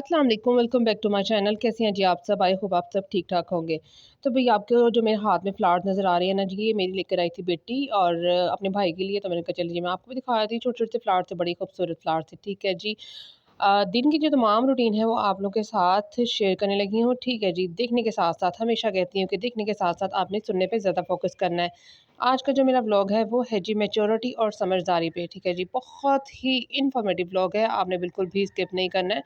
अस्सलाम वालेकुम, welcome back to my channel. कैसे हैं जी आप सब? आई होप आप सब ठीक ठाक होंगे। तो भाई आपको जो मेरे हाथ में फ्लावर्स नज़र आ रहे हैं ना जी, ये मेरी लेकर आई थी बेटी और अपने भाई के लिए। तो मैंने कहा चलिए मैं आपको भी दिखा दी। छोटे छोटे फ्लावर्स थे, बड़ी खूबसूरत फ्लावर्स थे। ठीक है जी। दिन की जो तमाम रूटीन है वो आप लोग के साथ शेयर करने लगी हूँ। ठीक है जी। देखने के साथ साथ हमेशा कहती हूँ कि देखने के साथ साथ आपने सुनने पे ज़्यादा फोकस करना है। आज का जो मेरा व्लॉग है वो है जी मैच्योरिटी और समझदारी पे। ठीक है जी। बहुत ही इन्फॉर्मेटिव व्लॉग है, आपने बिल्कुल भी स्किप नहीं करना है।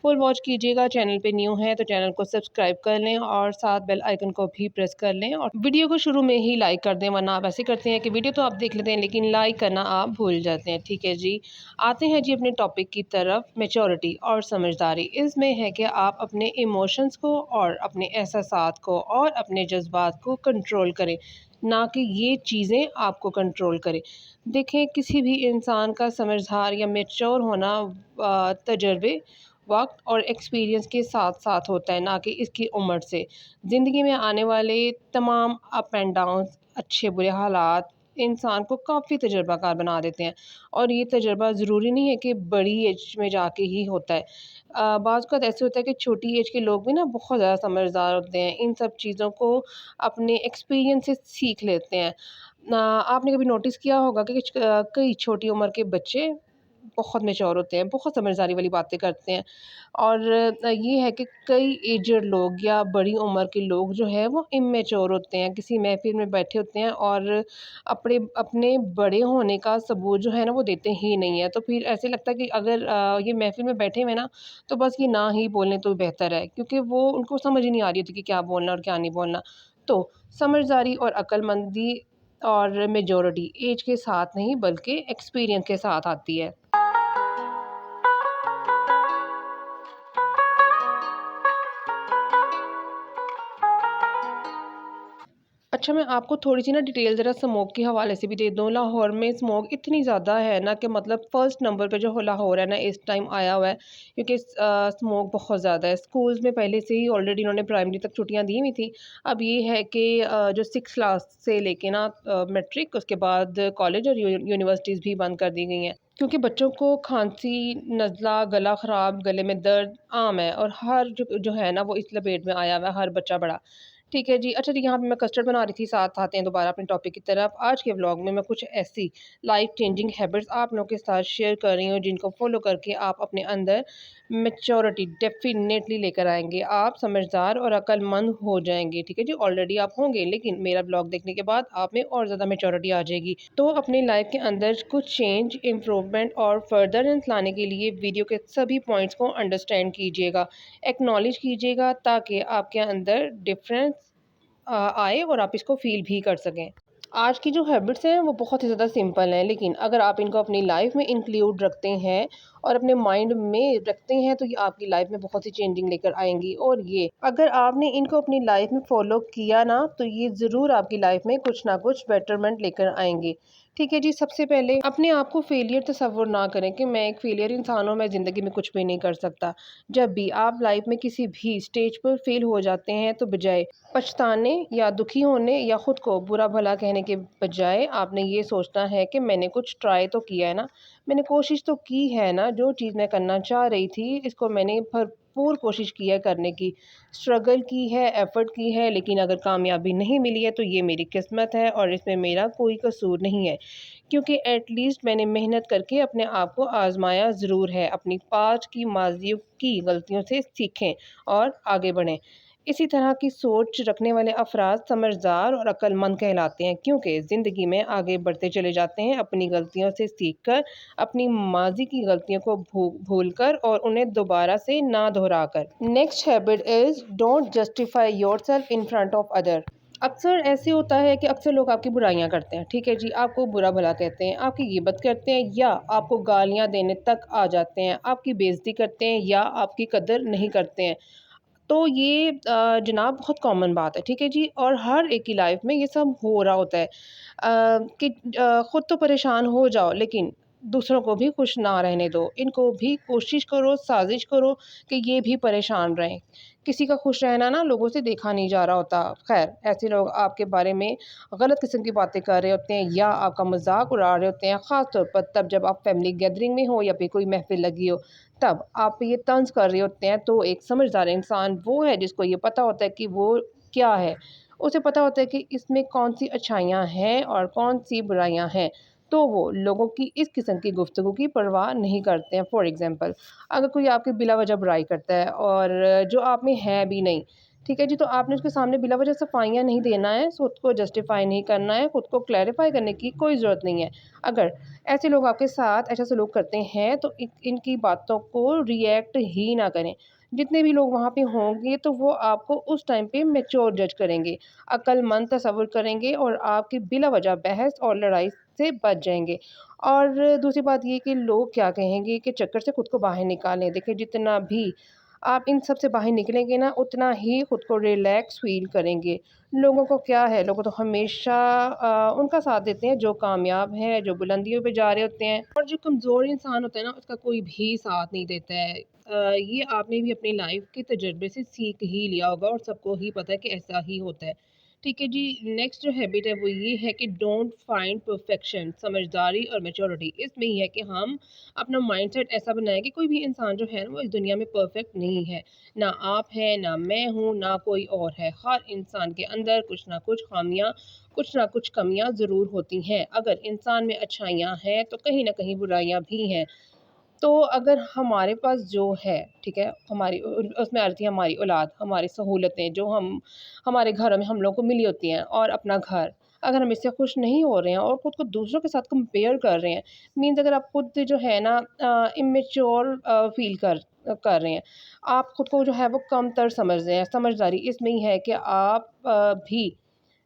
फुल वॉच कीजिएगा। चैनल पे न्यू है तो चैनल को सब्सक्राइब कर लें और साथ बेल आइकन को भी प्रेस कर लें और वीडियो को शुरू में ही लाइक कर दें, वरना आप ऐसे करते हैं कि वीडियो तो आप देख लेते हैं लेकिन लाइक करना आप भूल जाते हैं। ठीक है जी। आते हैं जी अपने टॉपिक की तरफ, मैच्योरिटी और समझदारी। इसमें है कि आप अपने इमोशंस को और अपने एहसासात को और अपने जज्बात को कंट्रोल करें, ना कि ये चीज़ें आपको कंट्रोल करें। देखें, किसी भी इंसान का समझदार या मैच्योर होना तजर्बे, वक्त और एक्सपीरियंस के साथ साथ होता है, ना कि इसकी उम्र से। ज़िंदगी में आने वाले तमाम अप एंड डाउन, अच्छे बुरे हालात इंसान को काफ़ी तजर्बाकार बना देते हैं। और ये तजर्बा ज़रूरी नहीं है कि बड़ी एज में जाके ही होता है। बाज़ औक़ात ऐसे होता है कि छोटी एज के लोग भी ना बहुत ज़्यादा समझदार होते हैं, इन सब चीज़ों को अपने एक्सपीरियंस से सीख लेते हैं। आपने कभी नोटिस किया होगा कि कई छोटी उम्र के बच्चे बहुत मैच्योर होते हैं, बहुत समझदारी वाली बातें करते हैं। और ये है कि कई एजड लोग या बड़ी उम्र के लोग जो हैं वो इमैच्योर होते हैं, किसी महफ़िल में बैठे होते हैं और अपने अपने बड़े होने का सबूत जो है ना वो देते ही नहीं है। तो फिर ऐसे लगता है कि अगर ये महफ़िल में बैठे हुए हैं ना, तो बस ये ना ही बोलें तो बेहतर है, क्योंकि वो उनको समझ ही नहीं आ रही होती कि क्या बोलना और क्या नहीं बोलना। तो समझदारी और अक्लमंदी और मेजॉरिटी ऐज के साथ नहीं बल्कि एक्सपीरियंस के साथ आती है। अच्छा, मैं आपको थोड़ी-सी ना डिटेल ज़रा स्मोक के हवाले से भी दे दूँ। लाहौर में स्मोक इतनी ज़्यादा है ना कि मतलब फ़र्स्ट नंबर पे जो लाहौर है ना इस टाइम आया हुआ है, क्योंकि स्मोक बहुत ज़्यादा है। स्कूल्स में पहले से ही ऑलरेडी इन्होंने प्राइमरी तक छुट्टियाँ दी हुई थी। अब ये है कि जो 6th क्लास से लेके ना मैट्रिक, उसके बाद कॉलेज और यूनिवर्सिटीज़ भी बंद कर दी गई हैं। क्योंकि बच्चों को खाँसी, नज़ला, गला ख़राब, गले में दर्द आम है और हर जो है ना वो इस लपेट में आया हुआ है, हर बच्चा बड़ा। ठीक है जी। अच्छा जी, यहाँ पे मैं कस्टर्ड बना रही थी, साथ आते हैं दोबारा अपने टॉपिक की तरफ। आज के व्लॉग में मैं कुछ ऐसी लाइफ चेंजिंग हैबिट्स आप लोगों के साथ शेयर कर रही हूँ जिनको फॉलो करके आप अपने अंदर मैच्योरिटी डेफिनेटली लेकर आएँगे। आप समझदार और अक्लमंद हो जाएँगे। ठीक है जी, ऑलरेडी आप होंगे लेकिन मेरा व्लॉग देखने के बाद आप में और ज़्यादा मैच्योरिटी आ जाएगी। तो अपनी लाइफ के अंदर कुछ चेंज, इम्प्रूवमेंट और फर्दरेंस लाने के लिए वीडियो के सभी पॉइंट्स को अंडरस्टैंड कीजिएगा, एक्नॉलेज कीजिएगा, ताकि आपके अंदर डिफरेंस आए और आप इसको फ़ील भी कर सकें। आज की जो हैबिट्स हैं वो बहुत ही ज़्यादा सिंपल हैं, लेकिन अगर आप इनको अपनी लाइफ में इंक्लूड रखते हैं और अपने माइंड में रखते हैं तो ये आपकी लाइफ में बहुत सी चेंजिंग लेकर आएँगी। और ये अगर आपने इनको अपनी लाइफ में फ़ॉलो किया ना, तो ये ज़रूर आपकी लाइफ में कुछ ना कुछ बेटरमेंट लेकर आएँगे। ठीक है जी। सबसे पहले अपने आप को फेलियर तसव्वुर ना करें कि मैं एक फेलियर इंसान हूँ, मैं ज़िंदगी में कुछ भी नहीं कर सकता। जब भी आप लाइफ में किसी भी स्टेज पर फेल हो जाते हैं तो बजाय पछताने या दुखी होने या खुद को बुरा भला कहने के बजाय आपने ये सोचना है कि मैंने कुछ ट्राई तो किया है ना, मैंने कोशिश तो की है ना, जो चीज़ मैं करना चाह रही थी इसको मैंने भरपूर कोशिश की है करने की, स्ट्रगल की है, एफर्ट की है, लेकिन अगर कामयाबी नहीं मिली है तो ये मेरी किस्मत है और इसमें मेरा कोई कसूर नहीं है, क्योंकि एटलीस्ट मैंने मेहनत करके अपने आप को आजमाया ज़रूर है। अपनी पास्ट की माजियों की गलतियों से सीखें और आगे बढ़ें। इसी तरह की सोच रखने वाले अफराद समझदार और अक्लमंद कहलाते हैं, क्योंकि ज़िंदगी में आगे बढ़ते चले जाते हैं अपनी गलतियों से सीखकर, अपनी माजी की गलतियों को भूल कर और उन्हें दोबारा से ना दोहराकर। Next habit is don't justify yourself in front of other. अक्सर ऐसे होता है कि अक्सर लोग आपकी बुराइयां करते हैं। ठीक है जी। आपको बुरा भला कहते हैं, आपकी गिबत करते हैं या आपको गालियां देने तक आ जाते हैं, आपकी बेइज्जती करते हैं या आपकी कदर नहीं करते हैं। तो ये जनाब बहुत कॉमन बात है। ठीक है जी। और हर एक की लाइफ में ये सब हो रहा होता है कि खुद तो परेशान हो जाओ लेकिन दूसरों को भी खुश ना रहने दो, इनको भी कोशिश करो, साजिश करो कि ये भी परेशान रहें। किसी का खुश रहना ना लोगों से देखा नहीं जा रहा होता। खैर, ऐसे लोग आपके बारे में गलत किस्म की बातें कर रहे होते हैं या आपका मजाक उड़ा रहे होते हैं, ख़ास तौर पर तब जब आप फैमिली गैदरिंग में हो या फिर कोई महफिल लगी हो, तब आप ये तंज कर रहे होते हैं। तो एक समझदार इंसान वो है जिसको ये पता होता है कि वो क्या है। उसे पता होता है कि इसमें कौन सी अच्छाइयाँ हैं और कौन सी बुराइयाँ हैं। तो वो लोगों की इस किस्म की गुफ्तगू की परवाह नहीं करते हैं। फॉर एग्ज़ाम्पल, अगर कोई आपकी बिला वजह बुराई करता है और जो आप में है भी नहीं, ठीक है जी, तो आपने उसके सामने बिला वजह सफाइयाँ नहीं देना है, खुद को जस्टिफाई नहीं करना है, खुद को क्लैरिफाई करने की कोई ज़रूरत नहीं है। अगर ऐसे लोग आपके साथ ऐसा सलूक करते हैं तो इनकी बातों को रिएक्ट ही ना करें। जितने भी लोग वहाँ पे होंगे तो वो आपको उस टाइम पे मैच्योर जज करेंगे, अक्लमंद तसव्वुर करेंगे और आपकी बिला वजह बहस और लड़ाई से बच जाएँगे। और दूसरी बात ये कि लोग क्या कहेंगे के चक्कर से खुद को बाहर निकालें। देखिए, जितना भी आप इन सब से बाहर निकलेंगे ना, उतना ही खुद को रिलैक्स फ़ील करेंगे। लोगों को क्या है, लोग तो हमेशा उनका साथ देते हैं जो कामयाब हैं, जो बुलंदियों पे जा रहे होते हैं, और जो कमज़ोर इंसान होता है ना, उसका कोई भी साथ नहीं देता है। ये आपने भी अपनी लाइफ़ के तजुर्बे से सीख ही लिया होगा और सबको ही पता है कि ऐसा ही होता है। ठीक है जी, नेक्स्ट जो हैबिट है वो ये है कि डोंट फाइंड परफेक्शन। समझदारी और मैच्योरिटी इसमें ही है कि हम अपना माइंडसेट ऐसा बनाएं कि कोई भी इंसान जो है ना वो इस दुनिया में परफेक्ट नहीं है। ना आप हैं, ना मैं हूँ, ना कोई और है। हर इंसान के अंदर कुछ ना कुछ खामियां, कुछ ना कुछ कमियां ज़रूर होती हैं। अगर इंसान में अच्छाइयाँ हैं तो कहीं ना कहीं बुराइयां भी हैं। तो अगर हमारे पास जो है, ठीक है, हमारी उसमें आ जाती है हमारी औलाद, हमारी सहूलतें जो हमारे घरों में हम लोगों को मिली होती हैं, और अपना घर, अगर हम इससे खुश नहीं हो रहे हैं और खुद को दूसरों के साथ कंपेयर कर रहे हैं, मीन्स अगर आप खुद जो है ना इमेच्योर फील कर रहे हैं, आप खुद को जो है वो कम तर समझ रहे हैं। समझदारी इसमें ही है कि आप भी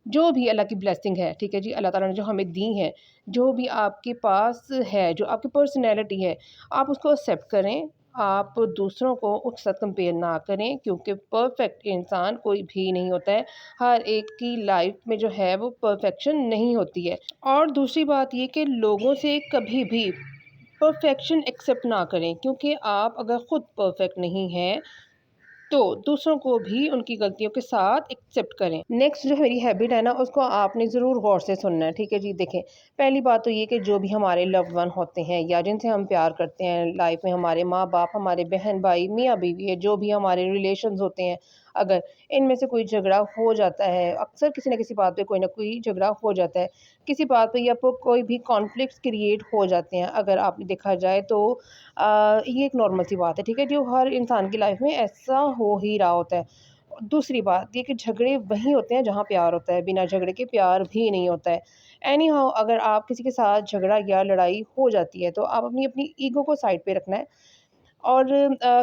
जो भी अल्लाह की ब्लेसिंग है, ठीक है जी, अल्लाह ताला ने जो हमें दी है, जो भी आपके पास है, जो आपकी पर्सनैलिटी है, आप उसको एक्सेप्ट करें। आप दूसरों को उसके साथ कंपेयर ना करें, क्योंकि परफेक्ट इंसान कोई भी नहीं होता है। हर एक की लाइफ में जो है वो परफेक्शन नहीं होती है। और दूसरी बात ये कि लोगों से कभी भी परफेक्शन एक्सेप्ट ना करें, क्योंकि आप अगर खुद परफेक्ट नहीं हैं तो दूसरों को भी उनकी गलतियों के साथ एक्सेप्ट करें। नेक्स्ट जो मेरी हैबिट है ना, उसको आपने ज़रूर गौर से सुनना है, ठीक है जी। देखें, पहली बात तो ये कि जो भी हमारे लव्ड वन होते हैं या जिनसे हम प्यार करते हैं लाइफ में, हमारे माँ बाप, हमारे बहन भाई, मियाँ बीवी है, जो भी हमारे रिलेशंस होते हैं, अगर इनमें से कोई झगड़ा हो जाता है, अक्सर किसी न किसी बात पे कोई ना कोई झगड़ा हो जाता है, किसी बात पे या फिर कोई भी कॉन्फ्लिक्ट्स क्रिएट हो जाते हैं, अगर आपने देखा जाए तो ये एक नॉर्मल सी बात है, ठीक है, जो हर इंसान की लाइफ में ऐसा हो ही रहा होता है। दूसरी बात ये कि झगड़े वहीं होते हैं जहाँ प्यार होता है, बिना झगड़े के प्यार भी नहीं होता है। एनी हाउ, अगर आप किसी के साथ झगड़ा या लड़ाई हो जाती है तो आप अपनी अपनी ईगो को साइड पे रखना है, और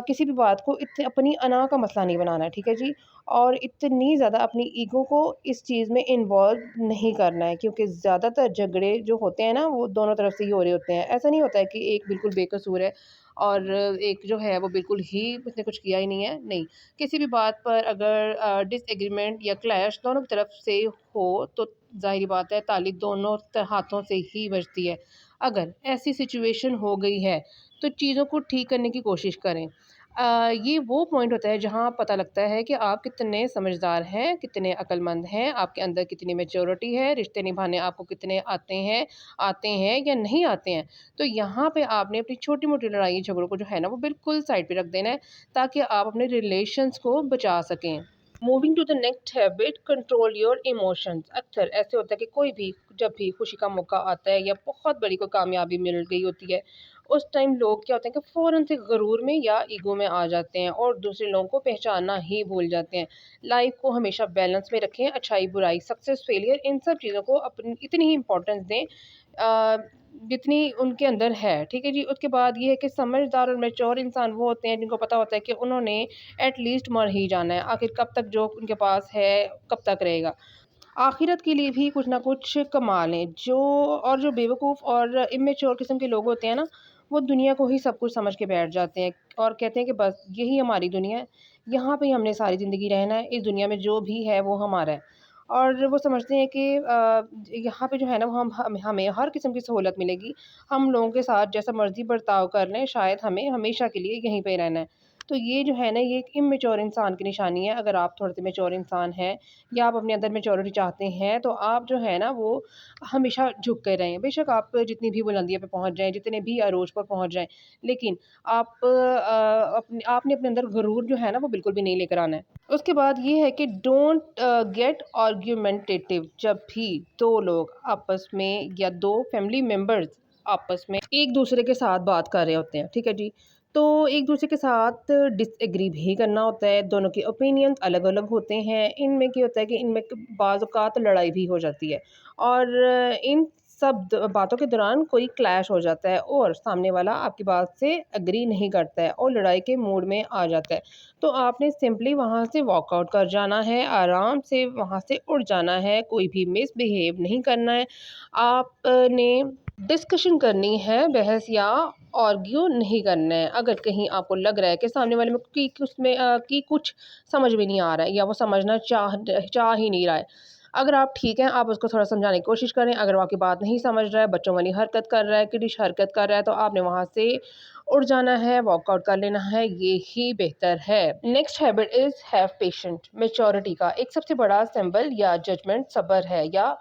किसी भी बात को अपनी अना का मसला नहीं बनाना है, ठीक है जी। और इतनी ज़्यादा अपनी ईगो को इस चीज़ में इन्वॉल्व नहीं करना है, क्योंकि ज़्यादातर झगड़े जो होते हैं ना वो दोनों तरफ से ही हो रहे होते हैं। ऐसा नहीं होता है कि एक बिल्कुल बेकसूर है और एक जो है वो बिल्कुल ही उसने कुछ किया ही नहीं है, नहीं। किसी भी बात पर अगर डिसएग्रीमेंट या क्लैश दोनों की तरफ से हो तो ज़ाहिर बात है ताली दोनों हाथों से ही बजती है। अगर ऐसी सिचुएशन हो गई है तो चीज़ों को ठीक करने की कोशिश करें। ये वो पॉइंट होता है जहाँ पता लगता है कि आप कितने समझदार हैं, कितने अक्लमंद हैं, आपके अंदर कितनी मैच्योरिटी है, रिश्ते निभाने आपको कितने आते हैं या नहीं आते हैं। तो यहाँ पे आपने अपनी छोटी-मोटी लड़ाई झगड़ों को जो है ना वो बिल्कुल साइड पे रख देना है, ताकि आप अपने रिलेशंस को बचा सकें। Moving to the next habit, control your emotions. अक्सर ऐसे होता है कि कोई भी जब भी खुशी का मौका आता है या बहुत बड़ी कोई कामयाबी मिल गई होती है, उस टाइम लोग क्या होते हैं कि फ़ौरन से गुरूर में या ईगो में आ जाते हैं और दूसरे लोगों को पहचानना ही भूल जाते हैं। लाइफ को हमेशा बैलेंस में रखें, अच्छाई बुराई, सक्सेस फेलियर, इन सब चीज़ों को अपनी इतनी ही इम्पोर्टेंस दें जितनी उनके अंदर है, ठीक है जी। उसके बाद ये है कि समझदार और मैच्योर इंसान वो होते हैं जिनको पता होता है कि उन्होंने एट लीस्ट मर ही जाना है, आखिर कब तक जो उनके पास है कब तक रहेगा। आखिरत के लिए भी कुछ ना कुछ कमा लें। जो बेवकूफ़ और इम्मैच्योर किस्म के लोग होते हैं ना, वो दुनिया को ही सब कुछ समझ के बैठ जाते हैं और कहते हैं कि बस यही हमारी दुनिया है, यहाँ पे ही हमने सारी ज़िंदगी रहना है, इस दुनिया में जो भी है वो हमारा है। और वो समझते हैं कि यहाँ पे जो है ना वो हमें हर किस्म की सहूलत मिलेगी, हम लोगों के साथ जैसा मर्ज़ी बर्ताव कर लें, शायद हमें हमेशा के लिए यहीं पे रहना है। تو یہ جو ہے نا یہ ایک اممیچور انسان کی نشانی ہے۔ اگر آپ تھوڑے سے میچور انسان ہیں یا آپ اپنے اندر میچورٹی چاہتے ہیں تو آپ جو ہے نا وہ ہمیشہ جھک کے رہیں، بے شک آپ جتنی بھی بلندیوں پہ پہنچ جائیں، جتنے بھی عروج پر پہنچ جائیں، لیکن آپ نے اپنے اندر غرور جو ہے نا وہ بالکل بھی نہیں لے کر آنا ہے۔ اس کے بعد یہ ہے کہ ڈونٹ گیٹ آرگیومنٹیٹیو۔ جب بھی دو لوگ آپس میں یا دو فیملی ممبرز آپس میں ایک دوسرے کے ساتھ بات کر رہے ہوتے ہیں، ٹھیک ہے جی، تو ایک دوسرے کے ساتھ ڈس ایگری بھی کرنا ہوتا ہے، دونوں کے اوپینینز الگ الگ ہوتے ہیں، ان میں کیا ہوتا ہے کہ ان میں بعض اوقات لڑائی بھی ہو جاتی ہے، اور ان سب باتوں کے دوران کوئی کلیش ہو جاتا ہے اور سامنے والا آپ کی بات سے اگری نہیں کرتا ہے اور لڑائی کے موڈ میں آ جاتا ہے، تو آپ نے سمپلی وہاں سے واک آؤٹ کر جانا ہے، آرام سے وہاں سے اٹھ جانا ہے، کوئی بھی مس بیہیو نہیں کرنا ہے، آپ نے ڈسکشن کرنی ہے، بحث یا آرگیو نہیں کرنا ہے۔ اگر کہیں آپ کو لگ رہا ہے کہ سامنے والے میں کی کچھ سمجھ میں نہیں آ رہا ہے یا وہ سمجھنا چاہ ہی نہیں رہا ہے، اگر آپ ٹھیک ہیں آپ اس کو تھوڑا سمجھانے کی کوشش کریں، اگر وہ آپ کی بات نہیں سمجھ رہا ہے، بچوں والی حرکت کر رہا ہے، کڈش حرکت کر رہا ہے، تو آپ نے وہاں سے اٹھ جانا ہے، واک آؤٹ کر لینا ہے، یہی بہتر ہے۔ Next habit is have patient. Maturity کا ایک سب سے بڑا سمبل یا ججمنٹ صبر ہے یا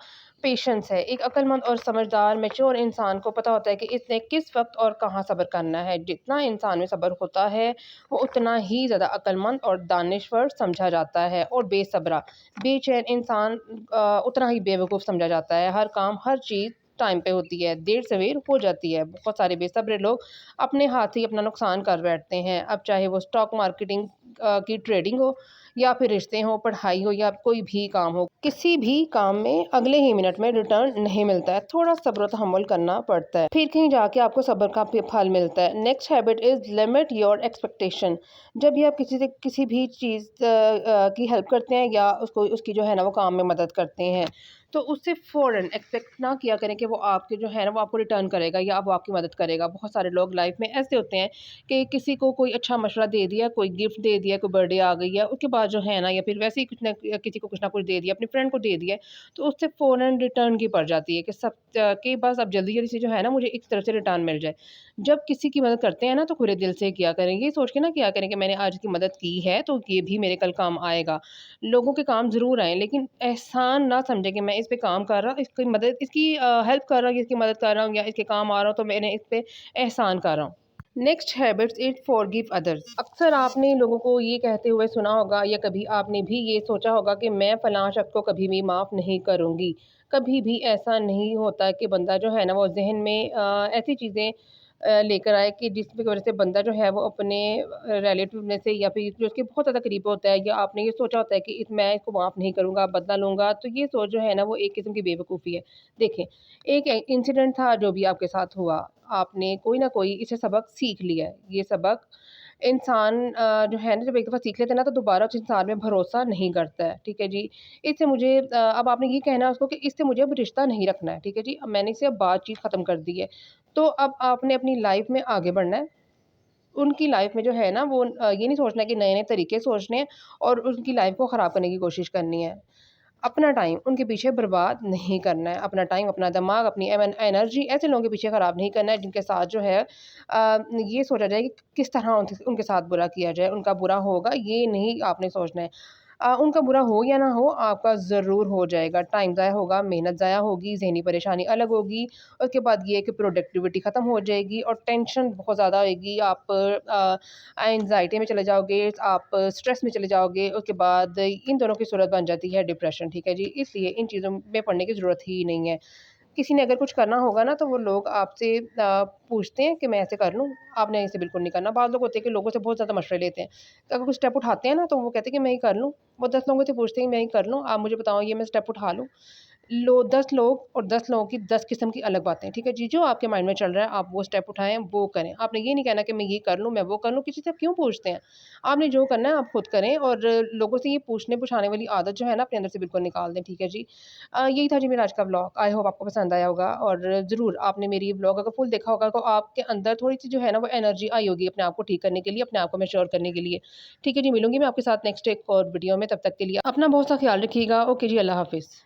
پیشنس ہے۔ ایک عقل مند اور سمجھدار میچور انسان کو پتہ ہوتا ہے کہ اس نے کس وقت اور کہاں صبر کرنا ہے۔ جتنا انسان میں صبر ہوتا ہے وہ اتنا ہی زیادہ عقل مند اور دانشور سمجھا جاتا ہے، اور بے صبرا بے چین انسان اتنا ہی بے وقوف سمجھا جاتا ہے۔ ہر کام ہر چیز ٹائم پہ ہوتی ہے، دیر سویر ہو جاتی ہے۔ بہت سارے بے صبر لوگ اپنے ہاتھ ہی اپنا نقصان کر بیٹھتے ہیں، اب چاہے وہ اسٹاک مارکیٹنگ کی ٹریڈنگ ہو یا پھر رشتے ہوں، پڑھائی ہو یا کوئی بھی کام ہو، کسی بھی کام میں اگلے ہی منٹ میں ریٹرن نہیں ملتا ہے، تھوڑا صبر و تحمل کرنا پڑتا ہے، پھر کہیں جا کے آپ کو صبر کا پھل ملتا ہے۔ Next habit is limit your expectation. جب بھی آپ کسی سے کسی بھی چیز کی ہیلپ کرتے ہیں یا اس کی جو ہے نا وہ کام میں مدد کرتے ہیں، تو اس سے فوراً ایکسپیکٹ نہ کیا کریں کہ وہ آپ کے جو ہے نا وہ آپ کو ریٹرن کرے گا یا وہ آپ کی مدد کرے گا۔ بہت سارے لوگ لائف میں ایسے ہوتے ہیں کہ کسی کو کوئی اچھا مشورہ دے دیا، کوئی گفٹ دے دیا، کوئی برتھ ڈے آ گئی ہے، اس کے بعد جو ہے نا یا پھر ویسے ہی کسی کو کچھ نہ کچھ دے دیا، اپنی فرینڈ کو دے دیا، تو اس سے فوراً ریٹرن کی پڑ جاتی ہے کہ بس اب جلدی جلدی سے جو ہے نا مجھے اس طرف سے ریٹرن مل جائے۔ جب کسی کی مدد کرتے ہیں نا تو کھلے دل سے کیا کریں، یہ سوچ کے نہ کیا کریں کہ میں نے آج کی مدد کی ہے تو یہ بھی میرے کل کام آئے گا۔ لوگوں کے کام ضرور آئیں لیکن احسان نہ سمجھے کہ میں اس پہ کام کر رہا ہوں، اس کی ہیلپ کر رہا ہوں، اس کی مدد کر رہا ہوں یا اس کے کام آ رہا ہوں تو میں نے اس پہ احسان کر رہا ہوں۔ نیکسٹ ہیبٹس اٹ فارگیو ادرس۔ اکثر آپ نے لوگوں کو یہ کہتے ہوئے سنا ہوگا یا کبھی آپ نے بھی یہ سوچا ہوگا کہ میں فلاں شخص کو کبھی بھی معاف نہیں کروں گی۔ کبھی بھی ایسا نہیں ہوتا کہ بندہ جو ہے نا وہ ذہن میں ایسی چیزیں لے کر آئے کہ جس کی وجہ سے بندہ جو ہے وہ اپنے ریلیٹیو میں سے یا پھر جو اس کے بہت زیادہ قریب ہوتا ہے، یا آپ نے یہ سوچا ہوتا ہے کہ میں اس کو معاف نہیں کروں گا، بدلہ لوں گا، تو یہ سوچ جو ہے نا وہ ایک قسم کی بے وقوفی ہے۔ دیکھیں، ایک انسیڈنٹ تھا جو بھی آپ کے ساتھ ہوا، آپ نے کوئی نہ کوئی اسے سبق سیکھ لیا ہے۔ یہ سبق انسان جو ہے نا جب ایک دفعہ سیکھ لیتے ہیں نا تو دوبارہ اس انسان میں بھروسہ نہیں کرتا ہے، ٹھیک ہے جی۔ اس سے مجھے اب آپ نے یہ کہنا ہے اس کو کہ اس سے مجھے اب رشتہ نہیں رکھنا ہے، ٹھیک ہے جی، اب میں نے اسے اب بات چیت ختم کر دی ہے، تو اب آپ نے اپنی لائف میں آگے بڑھنا ہے۔ ان کی لائف میں جو ہے نا وہ یہ نہیں سوچنا کہ نئے نئے طریقے سوچنے ہیں اور ان کی لائف کو خراب کرنے کی کوشش کرنی ہے۔ اپنا ٹائم ان کے پیچھے برباد نہیں کرنا ہے، اپنا ٹائم، اپنا دماغ، اپنی انرجی ایسے لوگوں کے پیچھے خراب نہیں کرنا ہے جن کے ساتھ جو ہے یہ سوچا جائے کہ کس طرح ان کے ساتھ برا کیا جائے، ان کا برا ہوگا یہ نہیں آپ نے سوچنا ہے۔ ان کا برا ہو یا نہ ہو آپ کا ضرور ہو جائے گا، ٹائم ضائع ہوگا، محنت ضائع ہوگی، ذہنی پریشانی الگ ہوگی، اس کے بعد یہ ہے کہ پروڈکٹیوٹی ختم ہو جائے گی اور ٹینشن بہت زیادہ ہوئے گی، آپ انزائٹی میں چلے جاؤ گے، آپ اسٹریس میں چلے جاؤ گے، اس کے بعد ان دونوں کی صورت بن جاتی ہے ڈپریشن، ٹھیک ہے جی۔ اس لیے ان چیزوں میں پڑھنے کی ضرورت ہی نہیں ہے۔ کسی نے اگر کچھ کرنا ہوگا نا تو وہ لوگ آپ سے پوچھتے ہیں کہ میں ایسے کر لوں، آپ نے ایسے بالکل نہیں کرنا۔ بعض لوگ ہوتے ہیں کہ لوگوں سے بہت زیادہ مشورے لیتے ہیں، اگر کوئی اسٹیپ اٹھاتے ہیں نا تو وہ کہتے ہیں کہ میں ہی کر لوں، وہ 10 لوگوں سے پوچھتے ہیں میں ہی کر لوں، آپ مجھے بتاؤ یہ میں اسٹیپ اٹھا لوں۔ 10 لوگ اور 10 لوگوں کی 10 قسم کی الگ باتیں، ٹھیک ہے جی، جو آپ کے مائنڈ میں چل رہا ہے آپ وہ اسٹیپ اٹھائیں، وہ کریں۔ آپ نے یہ نہیں کہنا کہ میں یہ کر لوں، میں وہ کر لوں، کسی سے کیوں پوچھتے ہیں؟ آپ نے جو کرنا ہے آپ خود کریں، اور لوگوں سے یہ پوچھنے پوچھانے والی عادت جو ہے نا اپنے اندر سے بالکل نکال دیں، ٹھیک ہے جی۔ یہی تھا جی میرا آج کا ولاگ، آئی ہوپ آپ کو پسند آیا ہوگا، اور ضرور آپ نے میری ولاگ اگر فل دیکھا ہوگا تو آپ کے اندر تھوڑی سی جو ہے نا وہ انرجی آئی ہوگی اپنے آپ کو ٹھیک کرنے کے لیے، اپنے آپ کو میچور کرنے کے لیے، ٹھیک ہے جی۔ ملوں گی میں آپ کے ساتھ نیکسٹ ایک اور ویڈیو میں، تب تک کے لیے اپنا بہت سا خیال رکھیے گا۔ اوکے جی، اللہ حافظ۔